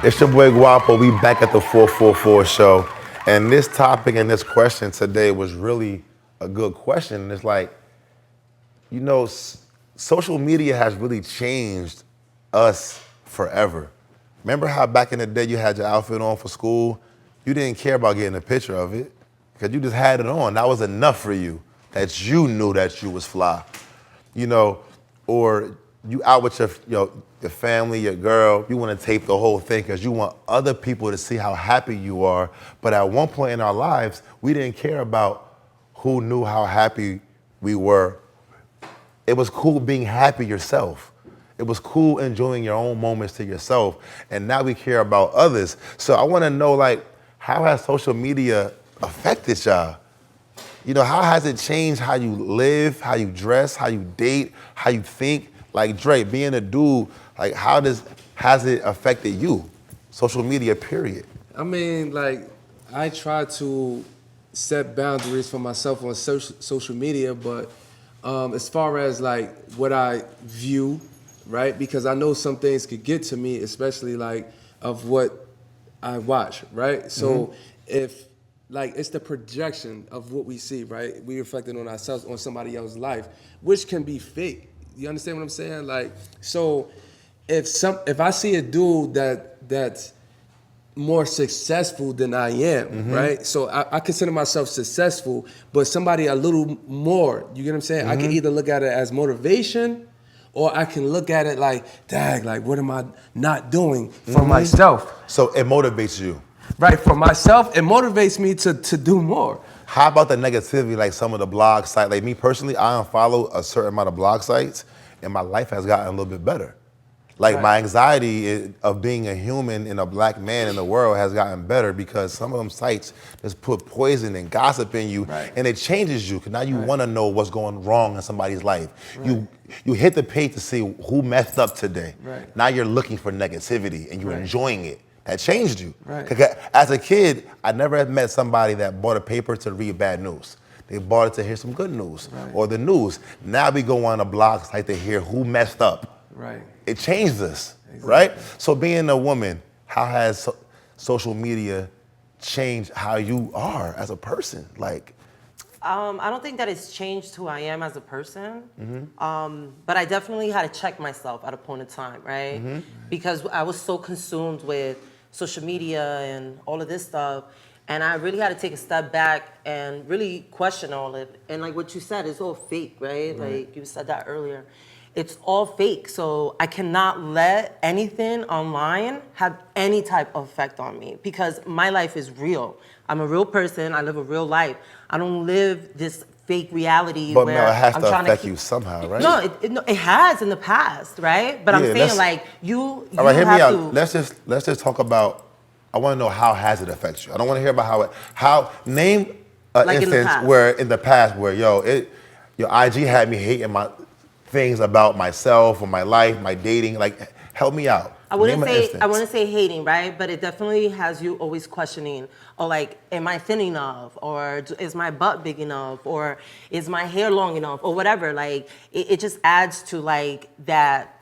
It's your boy Guapo. We back at the 444 show. And this topic and this question today was really a good question. It's like, social media has really changed us forever. Remember how back in the day you had your outfit on for school? You didn't care about getting a picture of it because you just had it on. That was enough for you, that you knew that you was fly. Or you out with your family, your girl, you want to tape the whole thing because you want other people to see how happy you are. But at one point in our lives, we didn't care about who knew how happy we were. It was cool being happy yourself. It was cool enjoying your own moments to yourself. And now we care about others. So I want to know, how has social media affected y'all? How has it changed how you live, how you dress, how you date, how you think? Like Dre, being a dude, how has it affected you? Social media, period. I mean, I try to set boundaries for myself on social media, but as far as what I view, right? Because I know some things could get to me, especially of what I watch, right? So if it's the projection of what we see, right? We reflecting on ourselves, on somebody else's life, which can be fake. You understand what I'm saying? So if I see a dude that's more successful than I am, right? So I consider myself successful, but somebody a little more, you get what I'm saying? I can either look at it as motivation, or I can look at it what am I not doing for myself? So it motivates you. Right, for myself, it motivates me to do more. How about the negativity, some of the blog sites? Me personally, I unfollow a certain amount of blog sites, and my life has gotten a little bit better. My anxiety of being a human and a black man in the world has gotten better because some of them sites just put poison and gossip in you, and it changes you, because now you want to know what's going wrong in somebody's life. You hit the page to see who messed up today. Now you're looking for negativity, and you're enjoying it. That changed you. As a kid, I never had met somebody that bought a paper to read bad news. They bought it to hear some good news or the news. Now we go on a blog site to hear who messed up. It changed us, right? So being a woman, how has social media changed how you are as a person? I don't think that it's changed who I am as a person, but I definitely had to check myself at a point in time, right? Because I was so consumed with social media and all of this stuff, and I really had to take a step back and really question all of it. And what you said, it's all fake, right? You said that earlier. It's all fake, so I cannot let anything online have any type of effect on me, because my life is real. I'm a real person, I live a real life. I don't live this fake reality but where no, it has I'm to trying affect to you somehow, right? No, it has in the past, right? But I'm saying you all right, hear me have out. to. Let's just talk about, I want to know how has it affected you. I don't want to hear about name an instance where in the past where your IG had me hating my things about myself or my life, my dating. Help me out. I wouldn't say hating, right? But it definitely has you always questioning, am I thin enough? Or is my butt big enough? Or is my hair long enough? Or whatever. It just adds to that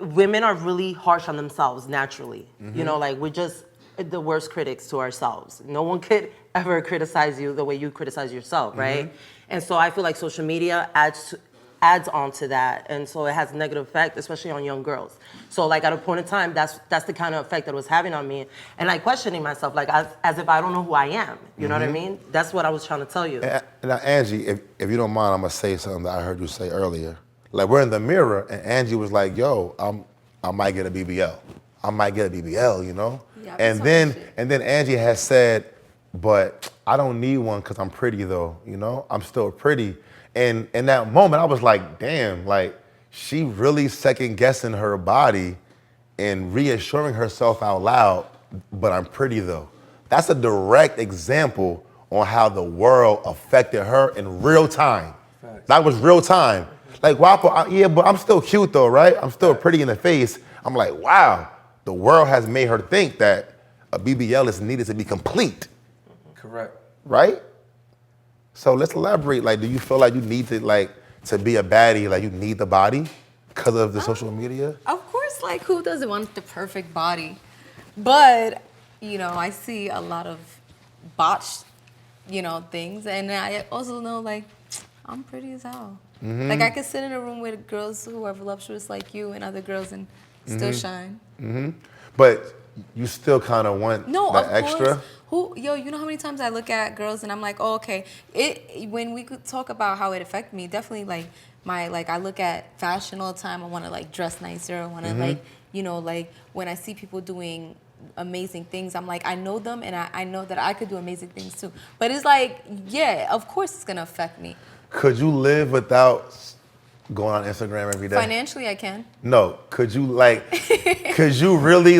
women are really harsh on themselves naturally. We're just the worst critics to ourselves. No one could ever criticize you the way you criticize yourself, right? And so I feel like social media adds on to that, and so it has a negative effect, especially on young girls. So at a point in time, that's the kind of effect that it was having on me, and questioning myself, as if I don't know who I am. You know what I mean? That's what I was trying to tell you. And now, Angie, if you don't mind, I'm gonna say something that I heard you say earlier. We're in the mirror, and Angie was like, "Yo, I might get a BBL. I might get a BBL, Yeah, and then Angie has said, "But I don't need one because I'm pretty though. I'm still pretty." And in that moment, I was like, damn, she really second guessing her body and reassuring herself out loud, but I'm pretty though. That's a direct example on how the world affected her in real time. Facts. That was real time. Like, yeah, but I'm still cute though, right? I'm still pretty in the face. I'm like, wow, the world has made her think that a BBL is needed to be complete. Correct. Right? So let's elaborate. Like, do you feel like you need to be a baddie, like you need the body because of the social media? Of course, like who doesn't want the perfect body? But, I see a lot of botched, things. And I also know, like, I'm pretty as hell. Mm-hmm. Like, I could sit in a room with girls who are voluptuous like you and other girls and still shine. Mm-hmm. But you still kind of want No, that of extra? course. You know how many times I look at girls and I'm like, oh, okay. When we could talk about how it affected me, definitely I look at fashion all the time. I want to dress nicer. I want to when I see people doing amazing things, I'm like, I know them and I know that I could do amazing things too. But it's like, yeah, of course it's gonna affect me. Could you live without going on Instagram every day? Financially, I can. No. Could you could you really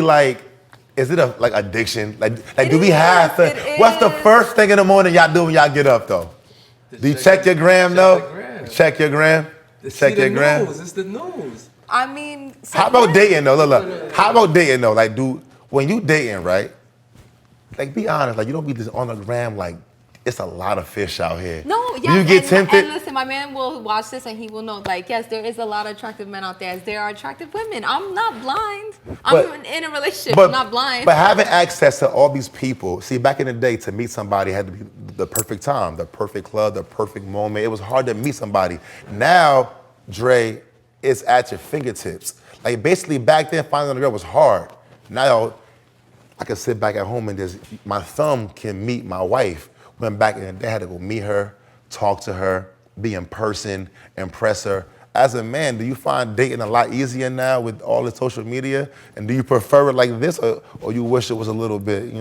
is it a addiction? Do we have to? What's the first thing in the morning y'all do when y'all get up though? Do you check your gram though? Check your gram. Check your gram. It's the news. I mean, How about dating though? Look. How about dating though? When you dating, right? Be honest. You don't be just on the gram it's a lot of fish out here. No, Do yes, you get tempted? And listen, my man will watch this and he will know, yes, there is a lot of attractive men out there as there are attractive women. I'm not blind. I'm in a relationship. I'm not blind. But having access to all these people, see, back in the day, to meet somebody had to be the perfect time, the perfect club, the perfect moment. It was hard to meet somebody. Now, Dre, it's at your fingertips. Basically, back then, finding a girl was hard. Now, I can sit back at home and my thumb can meet my wife. When back in the day, I had to go meet her, talk to her, be in person, impress her. As a man, do you find dating a lot easier now with all the social media? And do you prefer it like this, or you wish it was a little bit,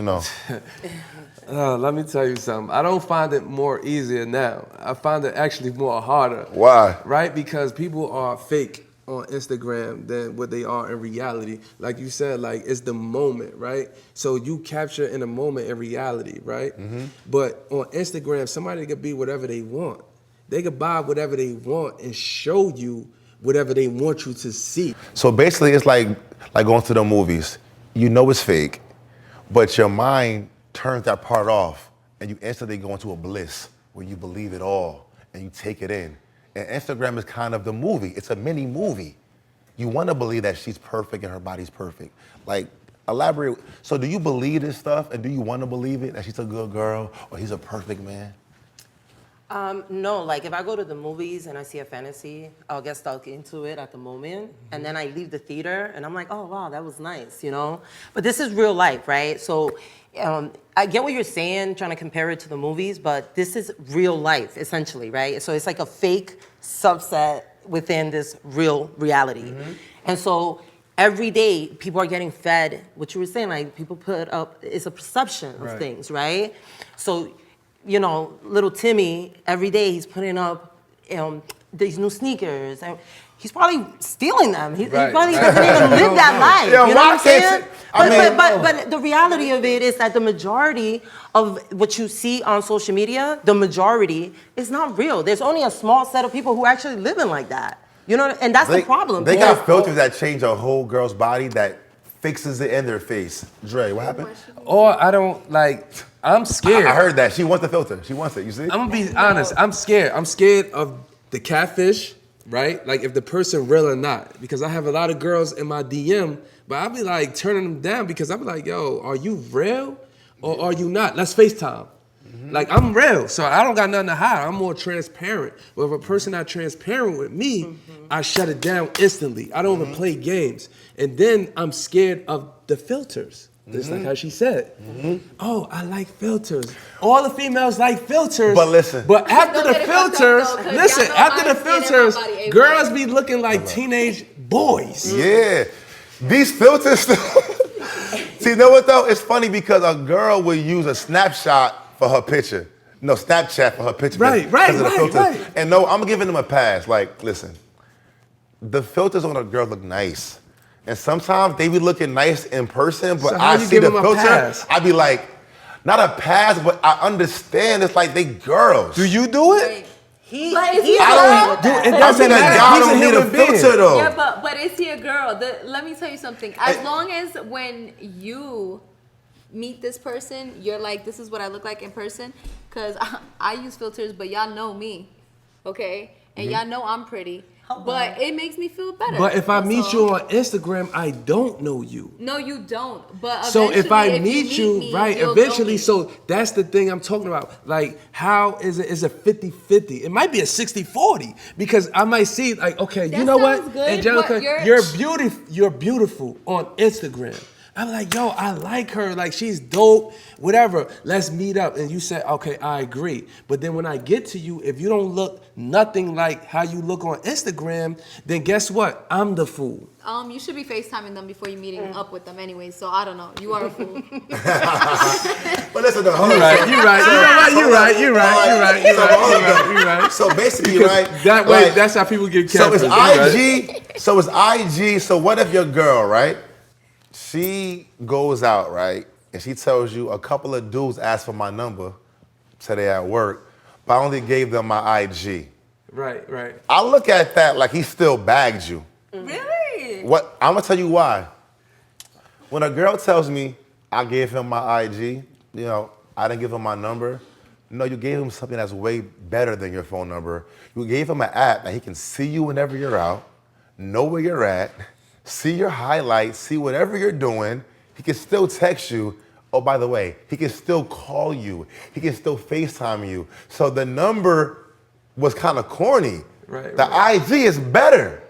Let me tell you something. I don't find it more easier now. I find it actually more harder. Why? Right? Because people are fake on Instagram than what they are in reality. Like you said, it's the moment, right? So you capture in a moment in reality, right? Mm-hmm. But on Instagram, somebody could be whatever they want. They could buy whatever they want and show you whatever they want you to see. So basically, it's like going to the movies. You know it's fake, but your mind turns that part off, and you instantly go into a bliss where you believe it all and you take it in. And Instagram is kind of the movie. It's a mini movie. You want to believe that she's perfect and her body's perfect. Elaborate. So do you believe this stuff, and do you want to believe it, that she's a good girl or he's a perfect man? No, if I go to the movies and I see a fantasy, I'll get stuck into it at the moment. And then I leave the theater and I'm like, oh, wow, that was nice, But this is real life, right? So I get what you're saying, trying to compare it to the movies, but this is real life, essentially, right? So it's like a fake subset within this real reality. Mm-hmm. And so every day, people are getting fed what you were saying, people put up, it's a perception of things, right? So, little Timmy, every day he's putting up these new sneakers. And he's probably stealing them. He probably doesn't even live that life. Yeah, you know what I'm saying? But the reality of it is that the majority of what you see on social media, the majority is not real. There's only a small set of people who are actually living like that. And that's the problem. They got filters that change a whole girl's body that fixes it in their face. Dre, what happened? Or I'm scared. I heard that. She wants the filter. She wants it, you see? I'm gonna be honest. I'm scared. I'm scared of the catfish, right? If the person real or not. Because I have a lot of girls in my DM, but I'll be turning them down because I'm yo, are you real or are you not? Let's FaceTime. Mm-hmm. I'm real, so I don't got nothing to hide. I'm more transparent. But if a person not transparent with me, I shut it down instantly. I don't even play games. And then I'm scared of the filters. Just like how she said. Mm-hmm. Oh, I like filters. All the females like filters. But listen. But after the filters, girls be looking like teenage boys. Yeah. These filters. See, you know what though? It's funny because a girl will use a snapshot for her picture. No, Snapchat for her picture. Right. And no, I'm giving them a pass. Listen, the filters on a girl look nice. And sometimes they be looking nice in person, but So I see the filter, pass? I be like, Not a pass, but I understand it's like they girls. Do you do it? Right. But is he a I girl? don't Dude, it I doesn't think that matter. y'all He's a don't need a human being. filter though. Yeah, but is he a girl? Let me tell you something. As long as when you meet this person, you're like, this is what I look like in person. Because I use filters, but y'all know me, okay? And y'all know I'm pretty. But it makes me feel better. But if I That's meet all. you on Instagram, I don't know you. No, you don't. But So if I eventually, meet you, me, right, you'll know eventually, me. so that's the thing I'm talking about. Like, how is it 50-50? It might be a 60-40 because I might see like, okay, you That know what, sounds good, Angelica, but you're beautiful on Instagram. I'm like, yo, I like her. Like, she's dope, whatever. Let's meet up. And you said, okay, I agree. But then when I get to you, if you don't look nothing like how you look on Instagram, then guess what? I'm the fool. You should be FaceTiming them before you meeting up with them anyway. So I don't know. You are a fool. But listen, hold You're on. right. You're right. You're right. So basically, Because right? that way, like, that's how people get so catfished. it's IG. So it's IG. So what if your girl, right? She goes out, right, and she tells you a couple of dudes asked for my number today at work, but I only gave them my IG. Right. I look at that like he still bagged you. Really? What? I'm gonna tell you why. When a girl tells me I gave him my IG, you know, I didn't give him my number. No, you gave him something that's way better than your phone number. You gave him an app that he can see you whenever you're out, know where you're at, see your highlights, see whatever you're doing. He can still text you. Oh, by the way, he can still call you. He can still FaceTime you. So the number was kind of corny. Right. The IG is better.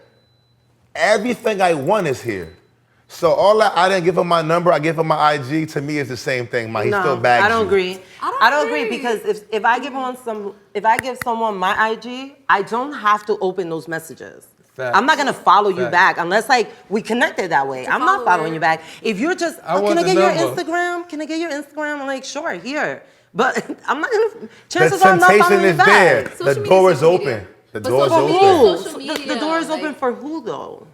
Everything I want is here. So all that, I didn't give him my number, I gave him my IG. To me, it's the same thing. He still bagged I don't you. agree. I don't agree agree. because if I give someone my IG, I don't have to open those messages. Facts. I'm not gonna follow you Facts. back unless like we connected that way. I'm not follower. following you back. If you're just, I want can I the get your number. Instagram? Can I get your Instagram? I'm like, sure, here. But I'm not gonna. The Chances are I'm not temptation following you is back. there. Social The media, door is social media. open. The But door is social open. media- Who? social The media, door is open like- for who though?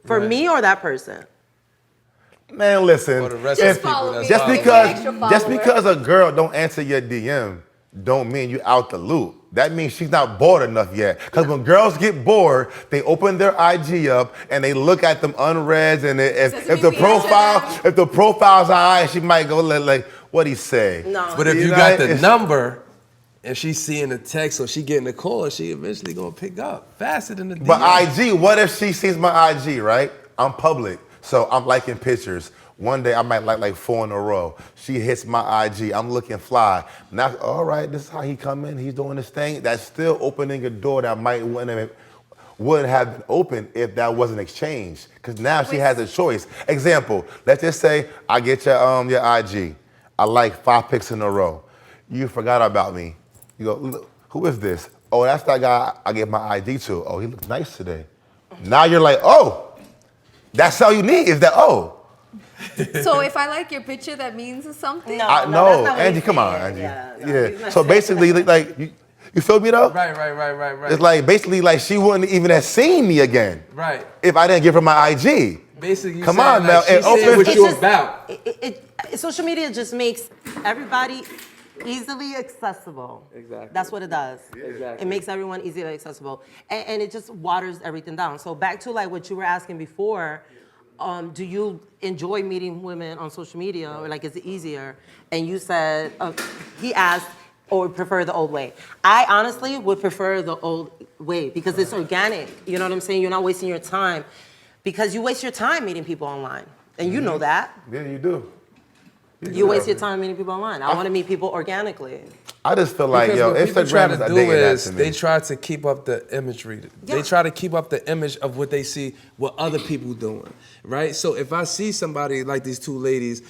For Right. me or that person? Man, listen. For the rest if- of the people that's just following. because Extra just because a girl don't answer your DM, don't mean you out the loop. That means she's not bored enough yet. Because when girls get bored, they open their IG up and they look at them unreads, and if the profile's alright, she might go like, what he say? No. But if you know, got the it's- number and she's seeing the text or she getting the call, she eventually gonna pick up faster than the DM. But IG, what if she sees my IG, right? I'm public, so I'm liking pictures. One day I might like 4 in a row. She hits my IG, I'm looking fly. Now, all right, this is how he come in, he's doing this thing. That's still opening a door that wouldn't have been open if that wasn't exchanged. Because now she has a choice. Example, let's just say I get your IG. I like 5 pics in a row. You forgot about me. You go, "Look, who is this? Oh, that's that guy I gave my ID to. Oh, he looks nice today. Now you're like, oh, that's all you need is that, oh. So if I like your picture, that means something? No. I that's know, not what Angie, he's come on, saying. Angie. Yeah, no, he's not So saying basically, like, you feel me though? Right. It's like, basically, like, she wouldn't even have seen me again Right. if I didn't give her my IG. Basically, you Come saying, on, like, Mel, she's and saying open- what It's you just- about. Social media just makes everybody easily accessible. Exactly. That's what it does. Exactly. It makes everyone easily accessible, and it just waters everything down. So back to like what you were asking before, do you enjoy meeting women on social media, or like is it easier? And you said he asked, or prefer the old way. I honestly would prefer the old way because it's organic. You know what I'm saying? You're not wasting your time, because you waste your time meeting people online, and you know that. Yeah, you do. You waste your time meeting people online. I want to meet people organically. I just feel like, Because yo, what people try Instagram is to a do dating app is to me. they try to keep up the imagery. Yeah. They try to keep up the image of what they see, what other people doing, right? So if I see somebody like these two ladies,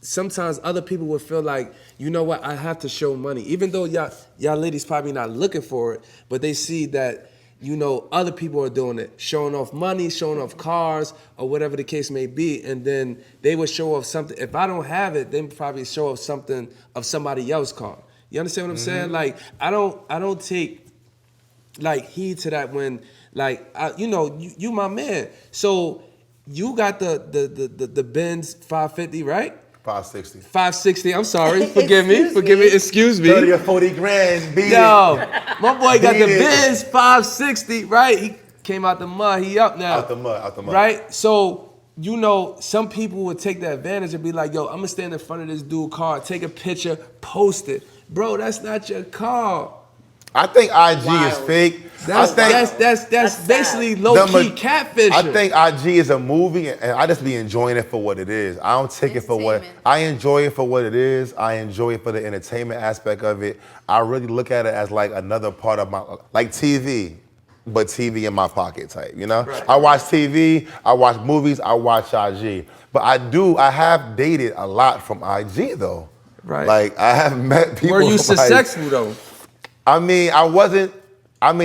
sometimes other people would feel like, you know what, I have to show money. Even though y'all ladies probably not looking for it, but they see that, you know, other people are doing it, showing off money, showing off cars, or whatever the case may be, and then they would show off something. If I don't have it, they probably show off something of somebody else's car. You understand what I'm saying? Like, I don't take like heed to that when, like, you my man. So you got the Benz 550, right? 560. 560. I'm sorry. Forgive me. Excuse me. 30 or 40 grand, beat Yo, my boy got the Beat it. Benz 560, right? He came out the mud. He up now. Out the mud. Right? So, some people would take that advantage and be like, yo, I'm going to stand in front of this dude's car, take a picture, post it. Bro, that's not your car. I think IG is fake. That's basically low-key catfishing. I think IG is a movie, and I just be enjoying it for what it is. I don't take it for what I enjoy it for what it is. I enjoy it for the entertainment aspect of it. I really look at it as like another part of my like TV, but TV in my pocket type. Right. I watch TV, I watch movies, I watch IG. But I have dated a lot from IG though. Right. Like I have met people. Were you from successful though? I mean,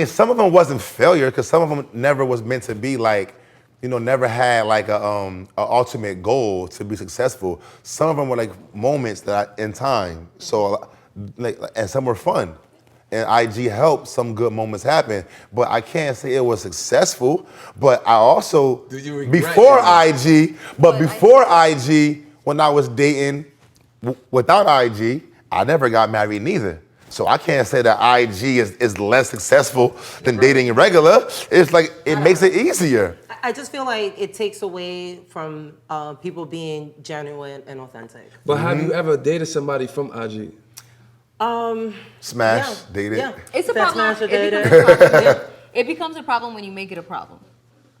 some of them wasn't failure because some of them never was meant to be like, never had like a ultimate goal to be successful. Some of them were like moments in time. So, and some were fun. And IG helped some good moments happen. But I can't say it was successful. But I also, before IG, when I was dating without IG, I never got married neither. So I can't say that IG is less successful than dating regular. It's like, it makes it easier. I just feel like it takes away from people being genuine and authentic. But have you ever dated somebody from IG? Smash, dated. Yeah. It's a That's problem. smash or It dated. becomes a problem. It becomes a problem when you make it a problem.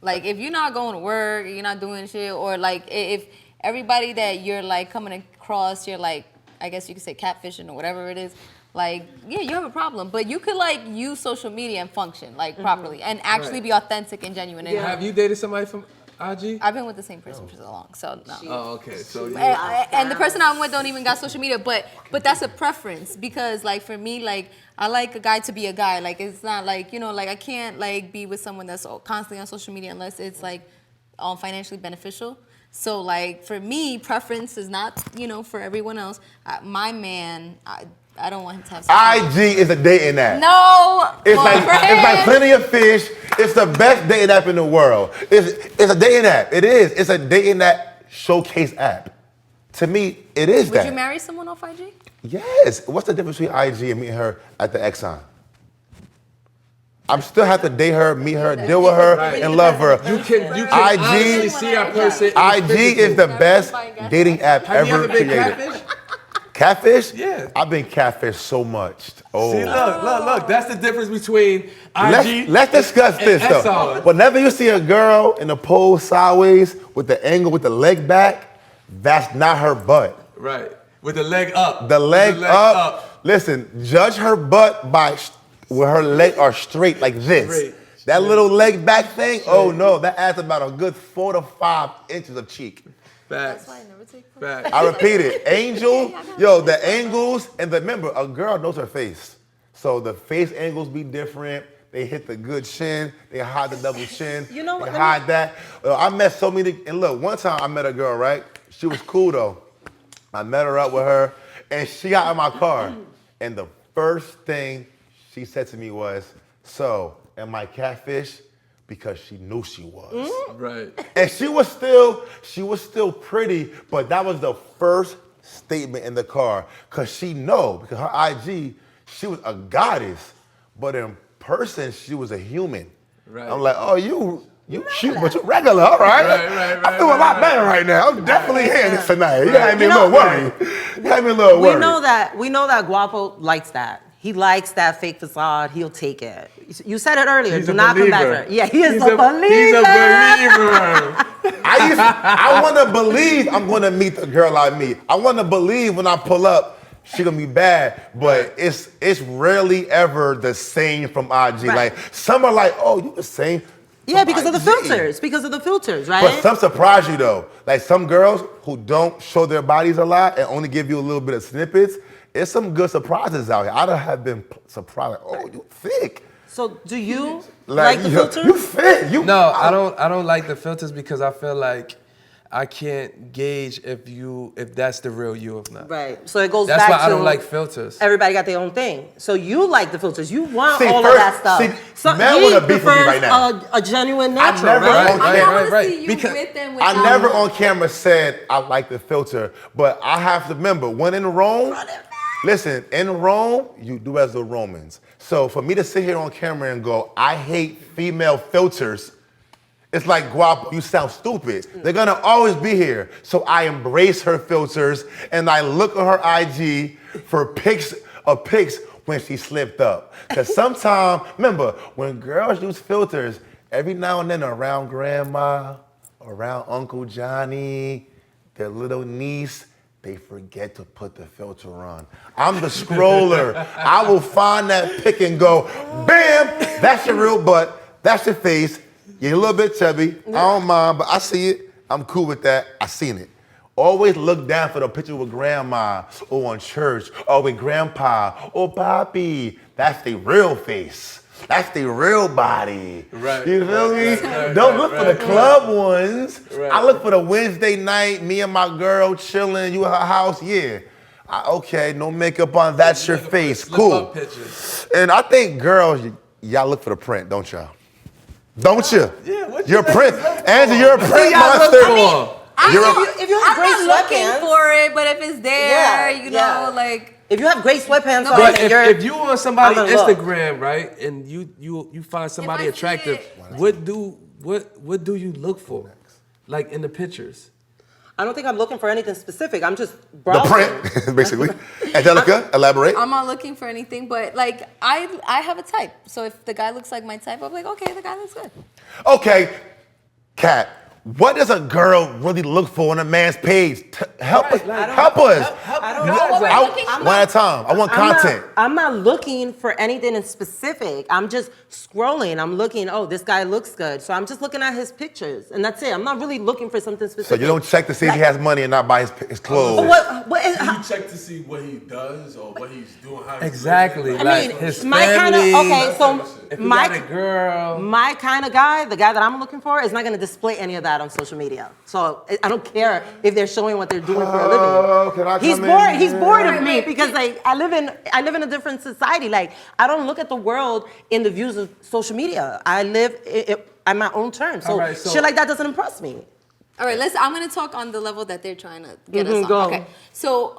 Like if you're not going to work, you're not doing shit, or like if everybody that you're like coming across, you're like, I guess you could say catfishing or whatever it is. Like, yeah, you have a problem, but you could like use social media and function like properly and actually be authentic and genuine. And Have you dated somebody from IG? I've been with the same person for so long, so no. Oh, okay. So And the person I'm with don't even got social media, but that's a preference because like for me, like I like a guy to be a guy. Like it's not like like I can't like be with someone that's constantly on social media unless it's like financially beneficial. So like for me, preference is not for everyone else. My man, I don't want him to have IG is a dating app. No. It's like Plenty of Fish. It's the best dating app in the world. It's a dating app. It is. It's a dating app showcase app. To me, it is that. Would you marry someone off IG? Yes. What's the difference between IG and meeting her at the Exxon? I still have to date her, meet her, deal with her, and love her. you can honestly see that person. IG is the best dating app Have you ever ever been created. catfish? Catfish? Yeah. I've been catfished so much. Oh. See, look. That's the difference between IG. Let's discuss this though. Exxon. Whenever you see a girl in a pose sideways with the angle with the leg back, that's not her butt. Right. With the leg up. The leg up. Listen, judge her butt by where her legs are straight like this. Straight. That little leg back thing, oh no, that adds about a good 4 to 5 inches of cheek. Facts. That's why I never take Facts. I repeat it, the angles, and remember, a girl knows her face. So the face angles be different. They hit the good chin. They hide the double chin. You know what? They hide that. I met so many, and look, one time I met a girl, right? She was cool though. I met her up with her, and she got in my car. And the first thing she said to me was, so, am I catfish? Because she knew she was. Right. And she was still pretty, but that was the first statement in the car. Cause because her IG, she was a goddess, but in person, she was a human. Right. I'm like, oh, you cute, but you regular, all right? Right, I feel a lot better right now. I'm definitely hearing this tonight. You had me a little worried. You had me a little worried. We know that Guapo likes that. He likes that fake facade. He'll take it. You said it earlier. He's Do a not come back believer. for it. Yeah, he is a believer. He's a believer. I want to believe I'm going to meet the girl I meet. I want to believe when I pull up, she gonna be bad, but it's rarely ever the same from IG. Right. Like some are like, oh, you the same. Yeah, from because of the IG. filters. Because of the filters, right? But some surprise you though. Like some girls who don't show their bodies a lot and only give you a little bit of snippets. It's some good surprises out here. I don't have been surprised. Like, oh, you thick. So do you like the filters? You fit. No, I don't like the filters because I feel like I can't gauge if that's the real you or not. Right. So it goes That's back why to I don't like filters. everybody got their own thing. So you like the filters. You want See, all first- of that stuff. see, So Mel he wanna beef with me prefers right now. a genuine natural, never- right? Right, I right, want to right. see you Because with them. I without never them. on camera said I like the filter, but I have to remember when in Rome. Listen, in Rome, you do as the Romans. So for me to sit here on camera and go, I hate female filters, it's like, guapo, you sound stupid. They're gonna always be here. So I embrace her filters and I look at her IG for pics when she slipped up. Cause sometimes, remember, when girls use filters, every now and then around grandma, around Uncle Johnny, their little niece, they forget to put the filter on. I'm the scroller. I will find that pic and go, bam, that's your real butt, that's your face. You're a little bit chubby, I don't mind, but I see it. I'm cool with that, I seen it. Always look down for the picture with grandma, or on church, or with grandpa, or Poppy. That's the real face. That's the real body. Right. You feel me? Right, Don't right, look for right, the club ones. Right. I look for the Wednesday night, me and my girl chilling, you at her house, yeah. Okay, no makeup on, that's your face, Slip cool. up pictures. And I think girls, y'all look for the print, don't y'all? Don't you? Yeah, what You're a print. Angela, you're a print y'all look monster. for? If you have I'm great not looking sweatpants, for it, but if it's there, Yeah, you yeah. know, like. if you have great sweatpants No, on, But and you're if you on somebody's I'm gonna look. Instagram, right, and you find somebody I see attractive, it- what do you look for? Like in the pictures? I don't think I'm looking for anything specific. I'm just The browsing. print, basically. Angelica, elaborate. I'm not looking for anything, but like I have a type. So if the guy looks like my type, I'm like, okay, the guy looks good. Okay, Kat, what does a girl really look for on a man's page? Help us. Help us. I don't You know. guys, like- looking I'm One at a time. I want content. I'm not looking for anything in specific. I'm just scrolling. I'm looking, oh, this guy looks good. So I'm just looking at his pictures. And that's it. I'm not really looking for something specific. So you don't check to see if he has money and not buy his clothes. But what is, Do you check to see what he does or what he's doing? How he's Exactly. living? I Like mean, his my kind of, family. okay, so If he got a girl. my kind of guy, the guy that I'm looking for, is not going to display any of that on social media. So I don't care if they're showing what they're doing for a Oh, can I living. He's come bored. in? He's bored of me because like I live in a different society. Like I don't look at the world in the views of social media. I live at my own terms. So, All right, so- shit like that doesn't impress me. All right, I'm gonna talk on the level that they're trying to get us on. go. Okay, so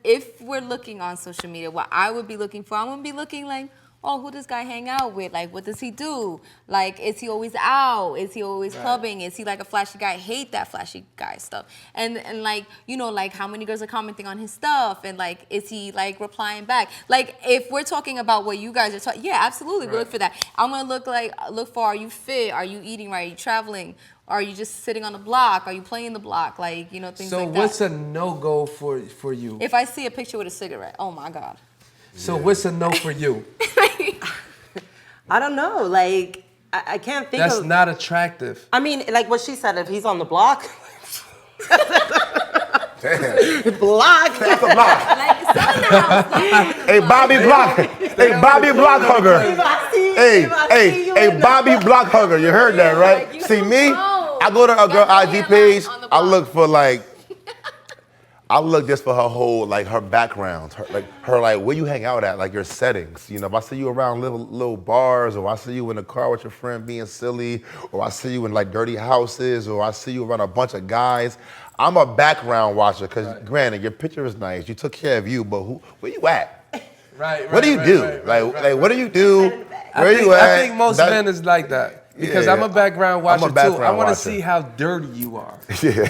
if we're looking on social media, what I would be looking for, I wouldn't be looking like, oh, who does guy hang out with? Like, what does he do? Like, is he always out? Is he always clubbing? Is he like a flashy guy? I hate that flashy guy stuff. And like, you know, like how many girls are commenting on his stuff? And like, is he like replying back? Like, if we're talking about what you guys are talking, yeah, absolutely, we look for that. I'm gonna look for, are you fit? Are you eating right? Are you traveling? Are you just sitting on the block? Are you playing the block? Like, you know, things So like that. what's a no-go for you? If I see a picture with a cigarette, oh my God. So what's a no for you? I don't know. Like I can't think That's of. not attractive. I mean, like what she said. If he's on the block, Damn. block. That's a block. Like, some in the house. Hey, Bobby Block. Hey, Bobby Block hugger. If I see, Hey, if I see you in the- Bobby Block hugger. You heard that, right? like, you See don't me? know. I go to a girl Got no IG page. hairline on the I block. look for like. I look just for her whole, like her background, her like where you hang out at, like your settings. You know, if I see you around little bars, or I see you in the car with your friend being silly, or I see you in like dirty houses, or I see you around a bunch of guys, I'm a background watcher. Cause granted, your picture is nice, you took care of you, but where you at? Right. What do you do? Like what do you do? Where you at? I think most men is like that. Because Yeah, I'm a background watcher too. I background want to watcher. see how dirty you are. Yeah.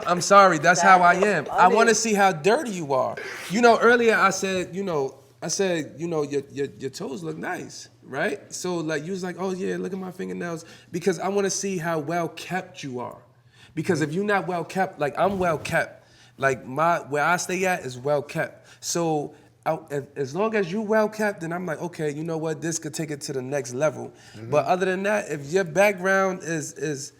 I'm sorry. That's how I am. I funny. want to see how dirty you are. You know, earlier I said, your toes look nice, right? So like you was like, oh yeah, look at my fingernails, because I want to see how well kept you are. Because if you're not well kept, like I'm well kept, like where I stay at is well kept. So as long as you well kept, then I'm like, okay, you know what, this could take it to the next level. But other than that, if your background is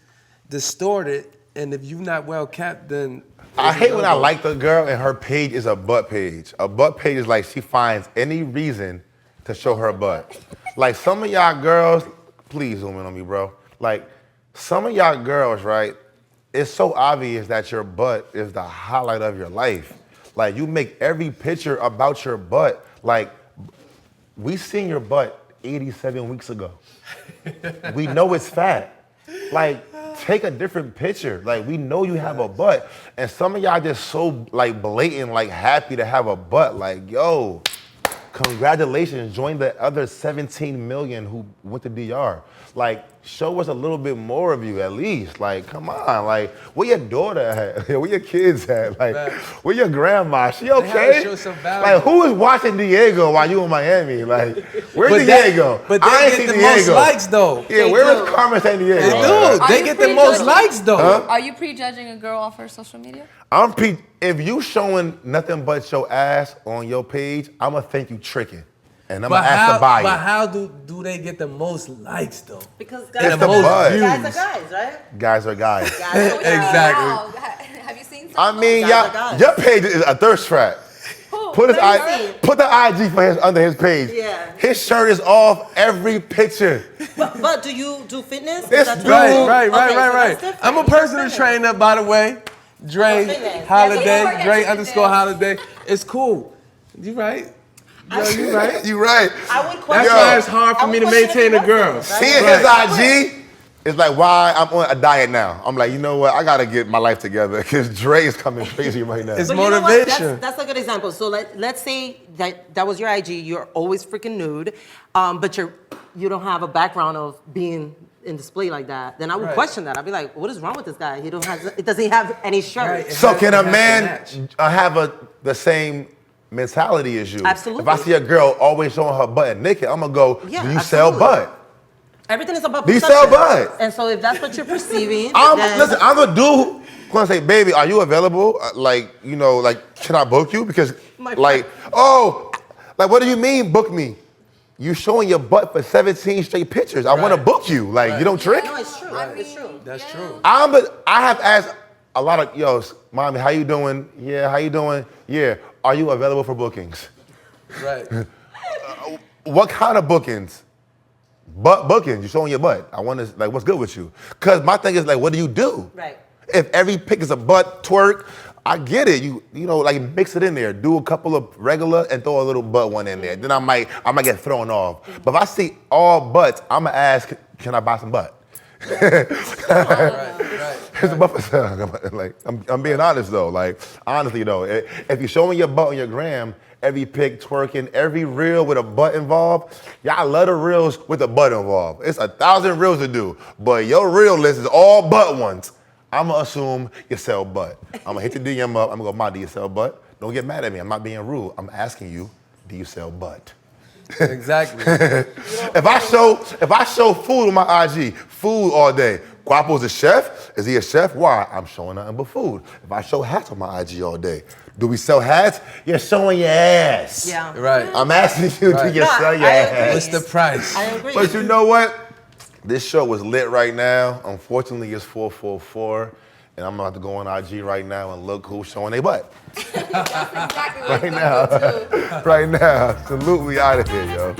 distorted and if you're not well kept, then I hate when I like the girl and her page is a butt page. A butt page is like she finds any reason to show her butt. Like some of y'all girls, please zoom in on me, bro. Like some of y'all girls, right? it's so obvious that your butt is the highlight of your life. Like, you make every picture about your butt. Like, we seen your butt 87 weeks ago. We know it's fat. Like, take a different picture. Like, we know you have a butt. And some of y'all just so, like, blatant, like, happy to have a butt. Like, yo, congratulations. Join the other 17 million who went to DR. Like, show us a little bit more of you at least. Like, come on. Like, where your daughter at? Where your kids at? Like, where your grandma? She okay? show some value. Like, who is watching Diego while you in Miami? Like, where's Diego? But I they ain't get seen the Diego. most likes though. Yeah, where is Carmen San Diego? They do. Are They you get the most prejudging? likes though. Huh? Are you prejudging a girl off her social media? If you showing nothing but your ass on your page, I'ma think you tricking. And I'm But gonna ask to buy but it. how do they get the most likes though? Because It's guys, the most buzz. views. guys are guys, right? Guys are guys. Guys are guys. Exactly. Wow. Have you seen I some? mean, Guys are guys. your page is a thirst trap. Who? Put Let me see. put the IG for under his page. Yeah. His shirt is off every picture. But do you do fitness? Is This that dude- true? Right. Okay, so that's different. I'm a personal Fitness. trainer, by the way. Dre fitness. Holiday, Yeah, Dre yeah. _ Holiday. It's cool. You right? Yo, you right? You right. I would question. That's why it's hard for I would me to question if maintain he a girl. wasn't, Seeing right? his IG is like why I'm on a diet now. I'm like, you know what? I gotta get my life together because Dre is coming crazy right now. It's But you know what? motivation. That's a good example. So let's say that was your IG. You're always freaking nude, but you don't have a background of being in display like that. Then I would Right. question that. I'd be like, what is wrong with this guy? Does he have any shirt? Right. So can a It has to man match. have the same mentality as you? Absolutely. If I see a girl always showing her butt naked, I'm gonna go, Yeah, do you sell absolutely. butt? Everything is about Do you perception. sell butt? And so if that's what you're perceiving, Listen, I'm a dude gonna say, baby, are you available? Like, can I book you? Because, My like, what do you mean book me? You showing your butt for 17 straight pictures. I want to Right. book you. Like, you don't trick? no, it's true. It's true. That's true. I have asked a lot of, mommy, how you doing? Yeah, how you doing? Yeah. Are you available for bookings? Right. What kind of bookings? Butt bookings. You showing your butt. I want to, like, what's good with you? Because my thing is, like, what do you do? Right. If every pic is a butt twerk, I get it. You like mix it in there. Do a couple of regular and throw a little butt one in there. Then I might get thrown off. But if I see all butts, I'ma ask, can I buy some butt? Here's the butt for sale. Like, I'm being honest though. Like, honestly though, if you're showing your butt on your gram, every pic twerking, every reel with a butt involved, y'all love the reels with a butt involved. It's 1,000 reels to do, but your reel list is all butt ones. I'ma assume you sell butt. I'ma hit the DM up. I'ma go, Ma, do you sell butt? Don't get mad at me. I'm not being rude. I'm asking you, do you sell butt? Exactly. If I show food on my IG, food all day. Guapo's a chef? Is he a chef? Why? I'm showing nothing but food. If I show hats on my IG all day, do we sell hats? You're showing your ass. Yeah. Right. I'm asking you, do you No, sell your I ass? agree. What's the price? I agree. But you know what? This show was lit right now. Unfortunately, it's 444, and I'm about to go on IG right now and look who's showing their butt. Exactly what Right it's now. gonna go to. Right now. Salute, we out of here, yo.